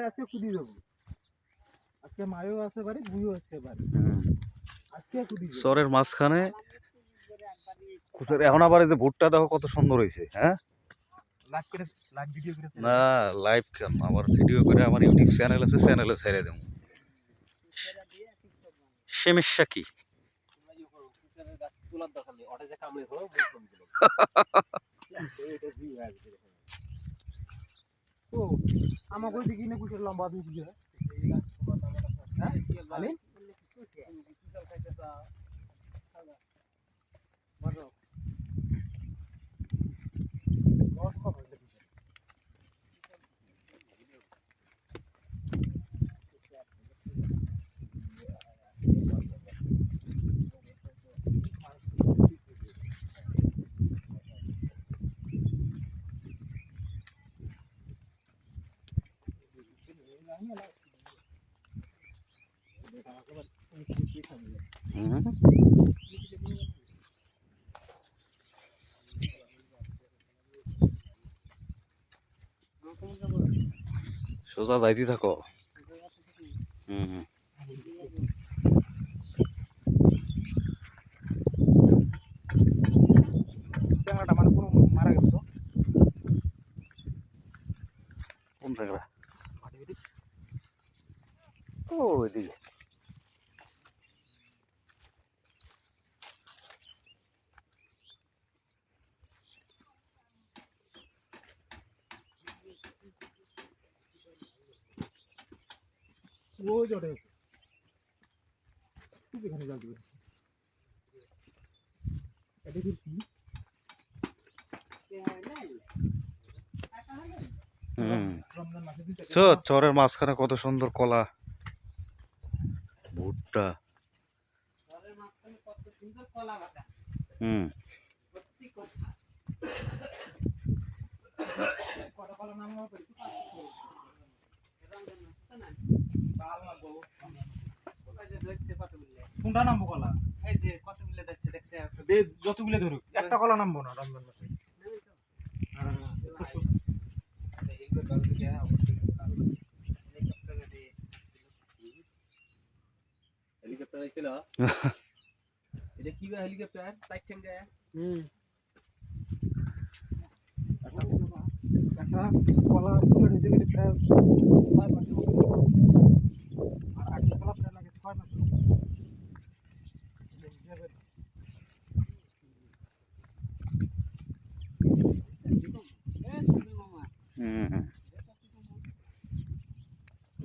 আজকে কুদি দেবো, আজকে মায়ও আসতে পারে, বুইও আসতে পারে। আজকে কুদি দেবো চরের মাঝখানে এখন আবার এই যে ভুট্টা দেখো কত সুন্দর হয়েছে। হ্যাঁ, লাইভ ভিডিও করে না লাইভ কেন, আমার ভিডিও করে আমার ইউটিউব চ্যানেল আছে, চ্যানেলে ছেড়ে দেবো। সমস্যা কি? তোলার দরকার নেই, ওটা যে কামড়ে ধরো তো আমাকে ওই দিকে কুচের লম্বা দিয়ে দিকে সোজা যাইতে থাকো। ক্যামেরাটা মানে কোনো মারা গেছে তো কোন জায়গা? ও এদিকে। ও জড়ে তুই এখানে যাবি এটা কি চরের মাঝখানে কত সুন্দর কলা, ভুট্টা। কোনটা নামবো কলা? এই যে কতগুলো দেখছে দেখছে যতগুলো ধরুক একটা কলা নামবো না রমজান মাসে। হেলিকপ্টার আইছিল এটা কি বা হেলিকপ্টার পাইছেন গে একটা কলা ফুটে ঢুকে গেছে প্রায় 6 মাস আর একটা কলা প্রায় লাগে 6 মাস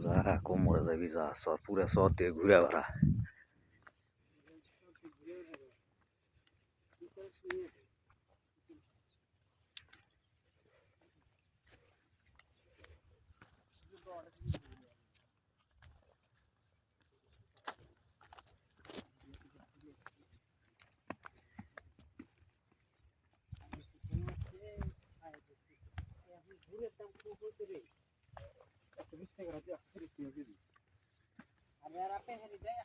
যা কোমরে যাবি, যা চর পুরা চর দিয়ে ঘুরে বেড়া। আর আপনি হেরে যায়